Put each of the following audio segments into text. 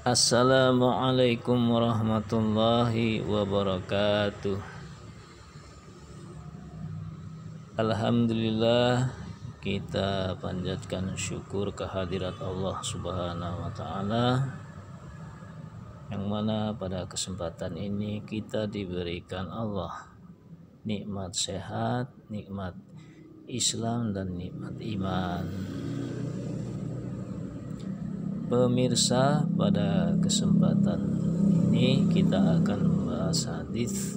Assalamualaikum warahmatullahi wabarakatuh. Alhamdulillah, kita panjatkan syukur kehadirat Allah Subhanahu wa taala, yang mana pada kesempatan ini kita diberikan Allah nikmat sehat, nikmat Islam, dan nikmat iman. Pemirsa, pada kesempatan ini kita akan membahas hadis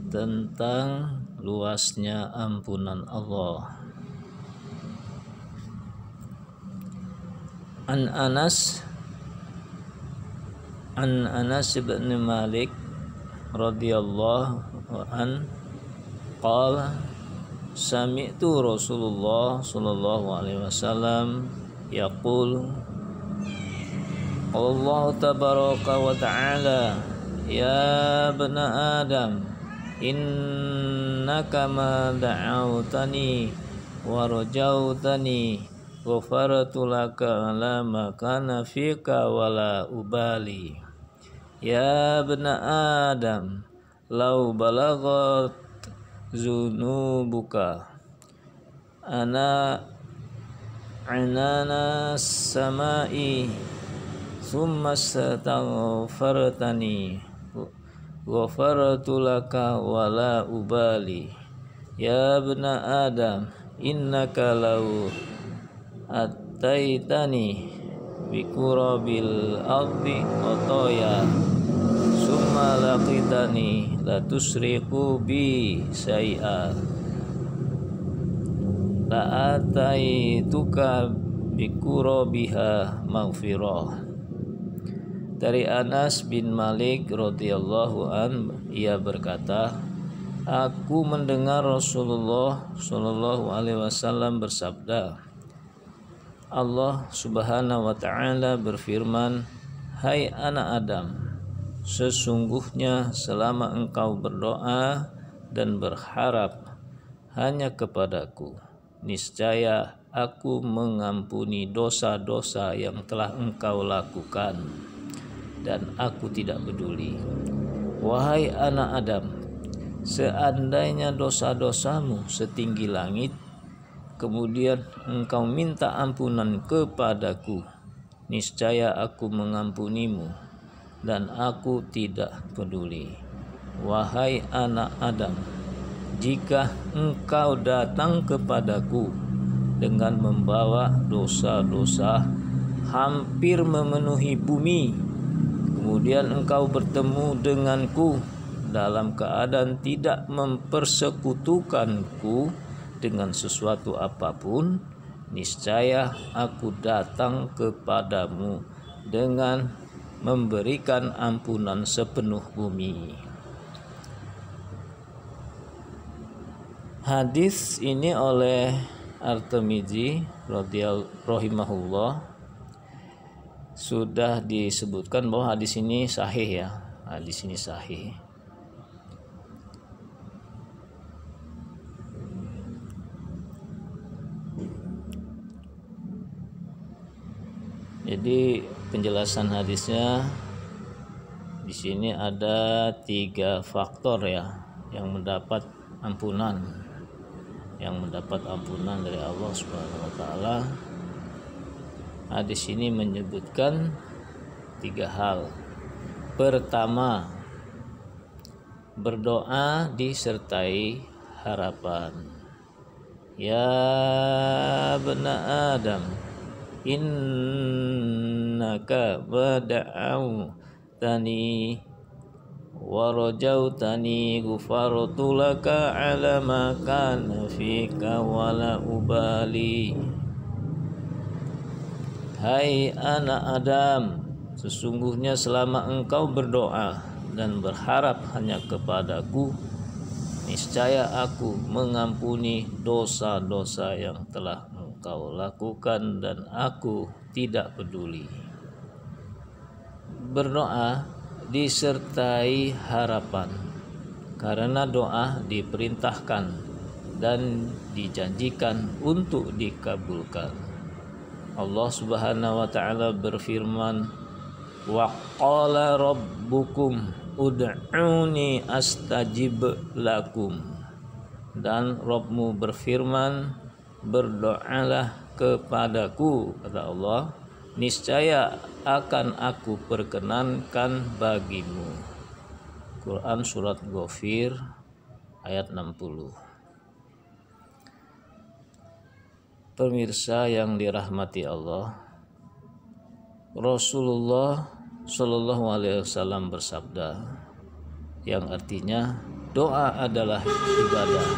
tentang luasnya ampunan Allah. An Anas bin Malik radhiyallahu an qala sami'tu Rasulullah sallallahu alaihi wasallam yaqul Allah tabaraka wa ta'ala ya bna Adam innaka ma da'awtani wa rajautani ghafartu laka ala ma kana fika wala ubali ya bna Adam law balagat zunubuka anana samai summa astaghfartani ghafartu laka wala ubali ya bna Adam innaka law ataitani bikurabil ardi khotoya summa laqitani la tusriqu bi syai'a la ataituka bikurabiha maghfirah. Dari Anas bin Malik radhiyallahu an, ia berkata, aku mendengar Rasulullah shallallahu alaihi wasallam bersabda, Allah Subhanahu wa taala berfirman, hai anak Adam, sesungguhnya selama engkau berdoa dan berharap hanya kepadaku, niscaya aku mengampuni dosa-dosa yang telah engkau lakukan, dan aku tidak peduli. Wahai anak Adam, seandainya dosa-dosamu setinggi langit, kemudian engkau minta ampunan kepadaku, niscaya aku mengampunimu, dan aku tidak peduli. Wahai anak Adam, jika engkau datang kepadaku dengan membawa dosa-dosa hampir memenuhi bumi, kemudian engkau bertemu denganku dalam keadaan tidak mempersekutukanku dengan sesuatu apapun, niscaya aku datang kepadamu dengan memberikan ampunan sepenuh bumi. Hadis ini oleh At-Tirmidzi rahimahullah sudah disebutkan bahwa hadis ini sahih ya. Hadis ini sahih. Jadi penjelasan hadisnya di sini ada 3 faktor ya yang mendapat ampunan, dari Allah Subhanahu wa taala. Hadis ini menyebutkan 3 hal. Pertama, berdoa disertai harapan. Ya bna Adam, innaka bada'autani wa rajautani ghafartu laka ala ma kana fika wala ubali. Hai anak Adam, sesungguhnya selama engkau berdoa dan berharap hanya kepadaku, niscaya aku mengampuni dosa-dosa yang telah engkau lakukan dan aku tidak peduli. Berdoa disertai harapan, karena doa diperintahkan dan dijanjikan untuk dikabulkan. Allah Subhanahu wa taala berfirman, Wa qala rabbukum ud'uni astajib lakum. Dan Rabbmu berfirman, berdoalah kepadaku, kata Allah, niscaya akan aku perkenankan bagimu. Quran surat Ghafir ayat 60. Pemirsa yang dirahmati Allah, Rasulullah Shallallahu Alaihi Wasallam bersabda, yang artinya doa adalah ibadah.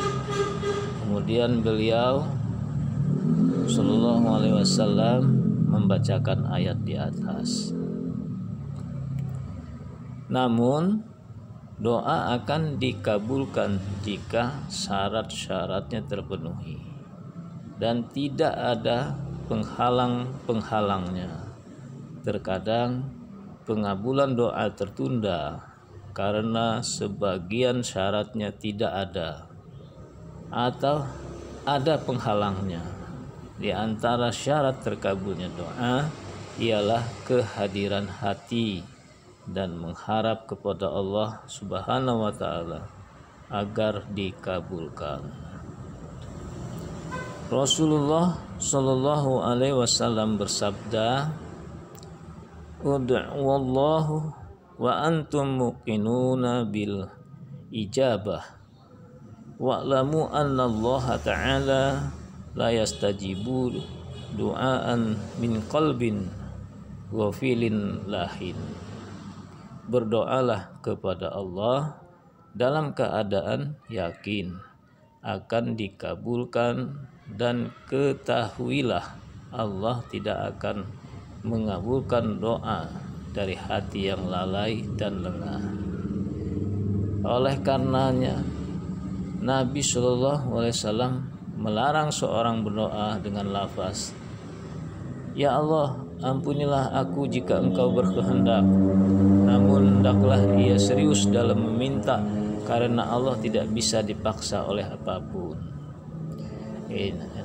Kemudian beliau Shallallahu Alaihi Wasallam membacakan ayat di atas. Namun doa akan dikabulkan jika syarat-syaratnya terpenuhi dan tidak ada penghalang-penghalangnya. Terkadang pengabulan doa tertunda karena sebagian syaratnya tidak ada atau ada penghalangnya. Di antara syarat terkabulnya doa ialah kehadiran hati dan mengharap kepada Allah Subhanahu wa taala agar dikabulkan. Rasulullah Shallallahu alaihi wasallam bersabda, ud'uallahu wa antum muqinuna bil ijabah wa'lamu anna Allah ta'ala la yastajibu du'aan min qalbin ghafilin lahin. Berdoalah kepada Allah dalam keadaan yakin akan dikabulkan, dan ketahuilah Allah tidak akan mengabulkan doa dari hati yang lalai dan lengah. Oleh karenanya Nabi Shallallahu Alaihi Wasallam melarang seorang berdoa dengan lafaz, ya Allah, ampunilah aku jika Engkau berkehendak. Namun hendaklah ia serius dalam meminta, karena Allah tidak bisa dipaksa oleh apapun.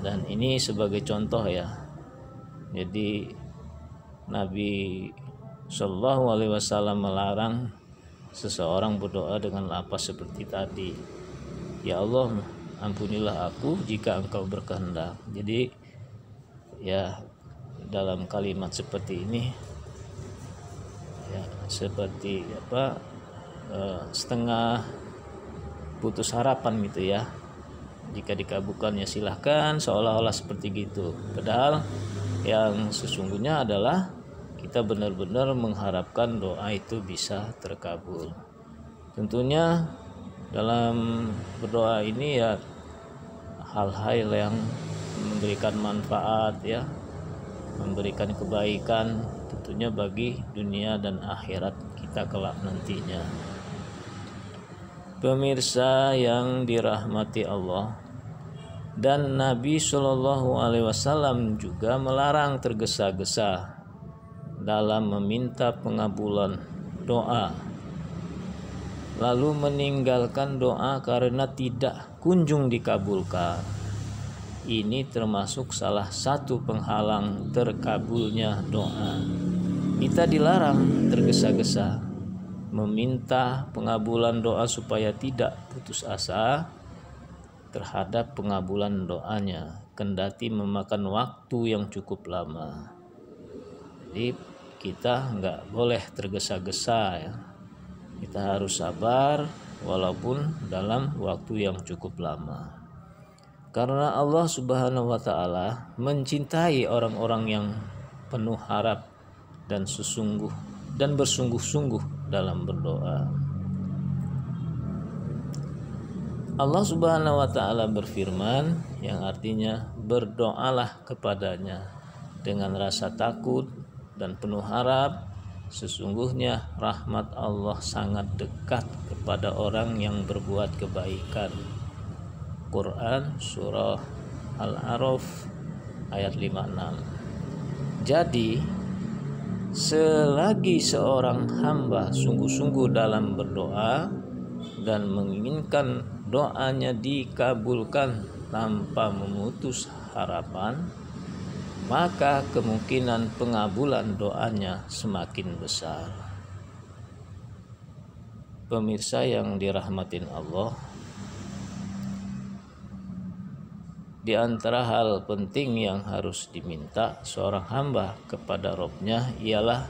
Dan ini sebagai contoh ya. Jadi Nabi Shallallahu Alaihi Wasallam melarang seseorang berdoa dengan lafaz seperti tadi, ya Allah, ampunilah aku jika Engkau berkehendak. Jadi ya, dalam kalimat seperti ini ya seperti setengah putus harapan gitu ya. Jika dikabulkan ya silahkan, seolah-olah seperti gitu. Padahal yang sesungguhnya adalah kita benar-benar mengharapkan doa itu bisa terkabul. Tentunya dalam berdoa ini ya hal-hal yang memberikan manfaat ya, memberikan kebaikan tentunya bagi dunia dan akhirat kita kelak nantinya. Pemirsa yang dirahmati Allah, dan Nabi Shallallahu Alaihi Wasallam juga melarang tergesa-gesa dalam meminta pengabulan doa, lalu meninggalkan doa karena tidak kunjung dikabulkan. Ini termasuk salah satu penghalang terkabulnya doa. Kita dilarang tergesa-gesa meminta pengabulan doa supaya tidak putus asa terhadap pengabulan doanya, kendati memakan waktu yang cukup lama. Jadi kita nggak boleh tergesa-gesa ya. Kita harus sabar walaupun dalam waktu yang cukup lama. Karena Allah Subhanahu wa taala mencintai orang-orang yang penuh harap dan bersungguh-sungguh dalam berdoa. Allah Subhanahu wa taala berfirman, yang artinya berdoalah kepadanya dengan rasa takut dan penuh harap. Sesungguhnya rahmat Allah sangat dekat kepada orang yang berbuat kebaikan. Quran surah Al-A'raf ayat 56. Jadi selagi seorang hamba sungguh-sungguh dalam berdoa dan menginginkan doanya dikabulkan tanpa memutus harapan, maka kemungkinan pengabulan doanya semakin besar. Pemirsa yang dirahmatin Allah, di antara hal penting yang harus diminta seorang hamba kepada Robnya ialah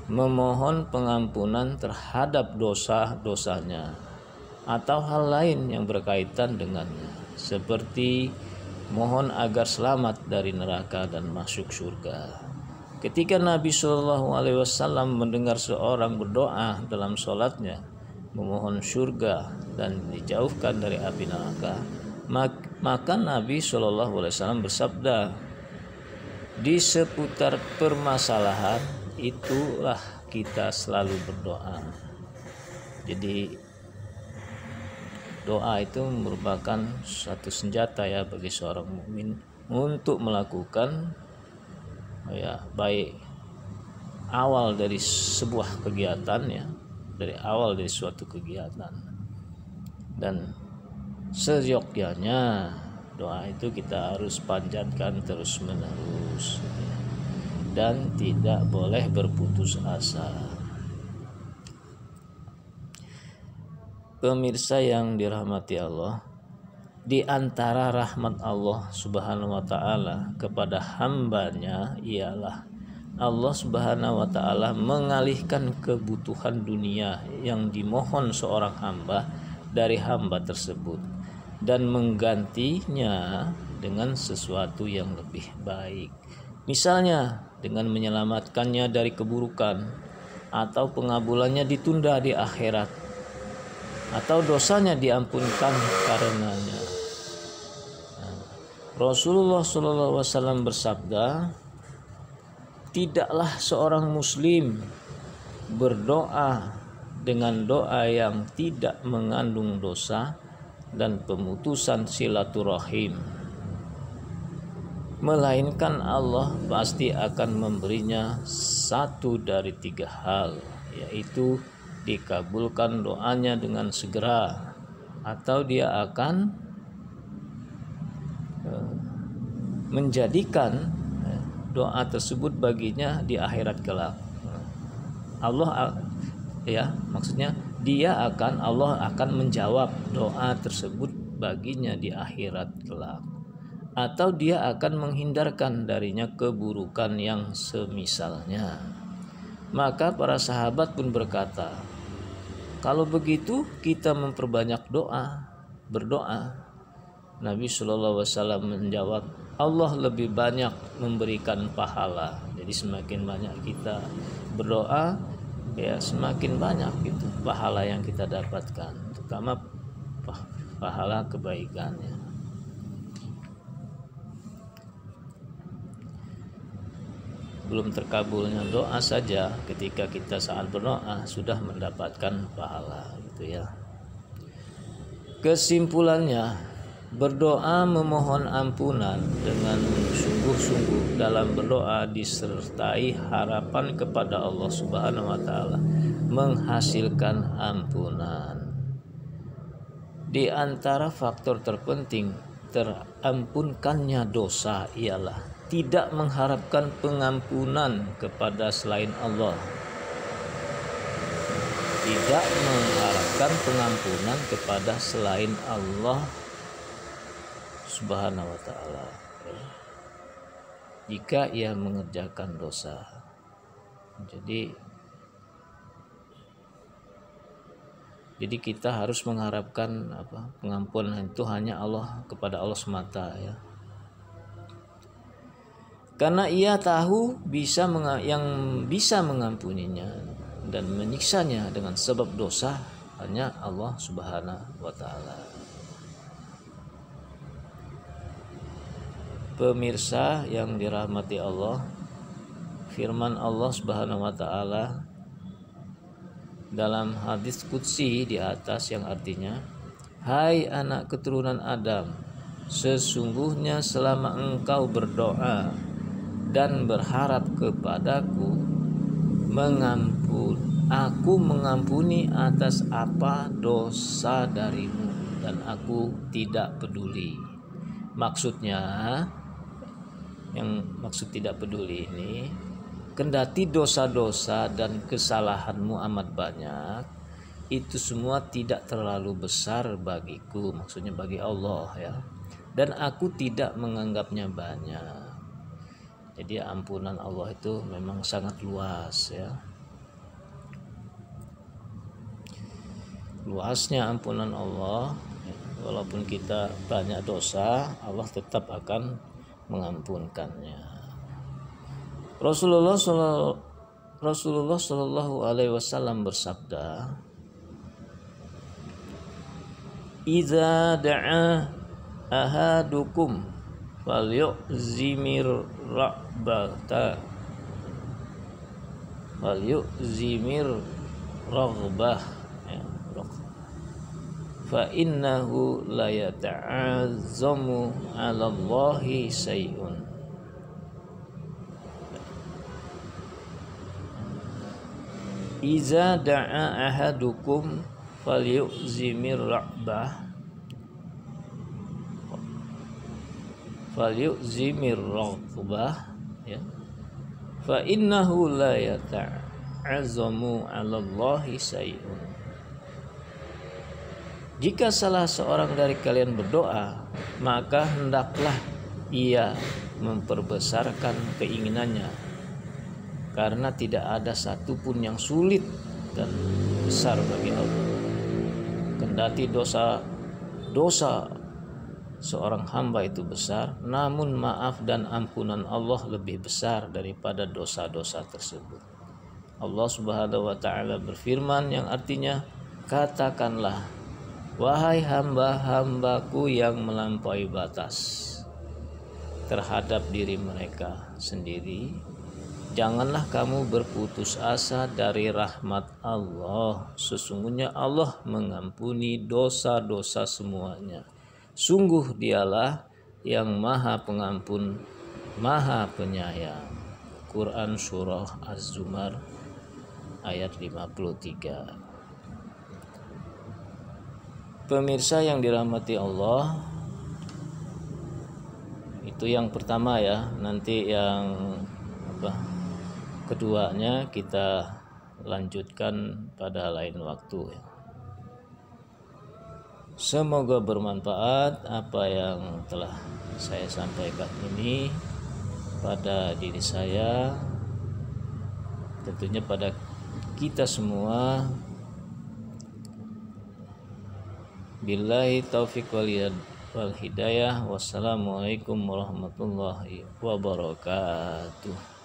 memohon pengampunan terhadap dosa-dosanya atau hal lain yang berkaitan dengannya, seperti mohon agar selamat dari neraka dan masuk surga. Ketika Nabi Shallallahu Alaihi Wasallam mendengar seorang berdoa dalam sholatnya memohon surga dan dijauhkan dari api neraka, maka Nabi Shallallahu Alaihi Wasallam bersabda, di seputar permasalahan itulah kita selalu berdoa. Jadi doa itu merupakan satu senjata ya bagi seorang mukmin untuk melakukan baik awal dari sebuah kegiatan ya, dari awal dari suatu kegiatan, dan seyogyanya doa itu kita harus panjatkan terus menerus dan tidak boleh berputus asa. Pemirsa yang dirahmati Allah, di antara rahmat Allah Subhanahu wa taala kepada hambanya ialah Allah Subhanahu wa taala mengalihkan kebutuhan dunia yang dimohon seorang hamba dari hamba tersebut dan menggantinya dengan sesuatu yang lebih baik. Misalnya dengan menyelamatkannya dari keburukan, atau pengabulannya ditunda di akhirat, atau dosanya diampunkan karenanya. Rasulullah SAW bersabda, tidaklah seorang muslim berdoa dengan doa yang tidak mengandung dosa dan pemutusan silaturahim, melainkan Allah pasti akan memberinya satu dari tiga hal, yaitu dikabulkan doanya dengan segera, atau dia akan menjadikan doa tersebut baginya di akhirat kelak. Allah akan menjawab doa tersebut baginya di akhirat kelak, atau dia akan menghindarkan darinya keburukan yang semisalnya. Maka para sahabat pun berkata, kalau begitu kita memperbanyak berdoa. Nabi Shallallahu Alaihi Wasallam menjawab, Allah lebih banyak memberikan pahala. Jadi semakin banyak kita berdoa, ya semakin banyak itu pahala yang kita dapatkan, terutama pahala kebaikannya. Belum terkabulnya doa saja ketika kita saat berdoa sudah mendapatkan pahala, gitu ya. Kesimpulannya, berdoa memohon ampunan dengan sungguh-sungguh dalam berdoa disertai harapan kepada Allah Subhanahu wa taala menghasilkan ampunan. Di antara faktor terpenting terampunkannya dosa ialah tidak mengharapkan pengampunan kepada selain Allah. Tidak mengharapkan pengampunan kepada selain Allah Subhanahu wa taala jika ia mengerjakan dosa. Jadi kita harus mengharapkan pengampunan itu hanya kepada Allah semata ya. Karena ia tahu yang bisa mengampuninya dan menyiksanya dengan sebab dosa hanya Allah Subhanahu wa taala. Pemirsa yang dirahmati Allah, firman Allah Subhanahu wa taala dalam hadis qudsi di atas yang artinya, hai anak keturunan Adam, sesungguhnya selama engkau berdoa dan berharap kepadaku, aku mengampuni atas apa dosa darimu dan aku tidak peduli. Maksudnya yang maksud tidak peduli ini, kendati dosa-dosa dan kesalahanmu amat banyak, itu semua tidak terlalu besar bagiku, maksudnya bagi Allah ya, dan aku tidak menganggapnya banyak. Jadi ampunan Allah itu memang sangat luas ya. Luasnya ampunan Allah, walaupun kita banyak dosa, Allah tetap akan mengampunkannya. Rasulullah Shallallahu Alaihi Wasallam bersabda, "Idza da'a ahadukum falyu'zimir raghbah ya, fa innahu la yata'azzamu 'ala Allahi syai'un." Iza da'a ahadukum falyu'zimir raghbah ya, fa innahu la yata'azzamu 'ala Allahi syai'un. Jika salah seorang dari kalian berdoa, maka hendaklah ia memperbesarkan keinginannya, karena tidak ada satupun yang sulit dan besar bagi Allah. Kendati dosa seorang hamba itu besar, namun maaf dan ampunan Allah lebih besar daripada dosa-dosa tersebut. Allah Subhanahu wa taala berfirman yang artinya, katakanlah, wahai hamba-hambaku yang melampaui batas terhadap diri mereka sendiri, janganlah kamu berputus asa dari rahmat Allah. Sesungguhnya Allah mengampuni dosa-dosa semuanya. Sungguh dialah yang maha pengampun, maha penyayang. Quran Surah Az-Zumar ayat 53. Pemirsa yang dirahmati Allah, itu yang pertama ya. Nanti yang keduanya kita lanjutkan pada lain waktu ya. Semoga bermanfaat apa yang telah saya sampaikan ini pada diri saya, tentunya pada kita semua. Billahi taufiq wal hidayah. Wassalamualaikum warahmatullahi wabarakatuh.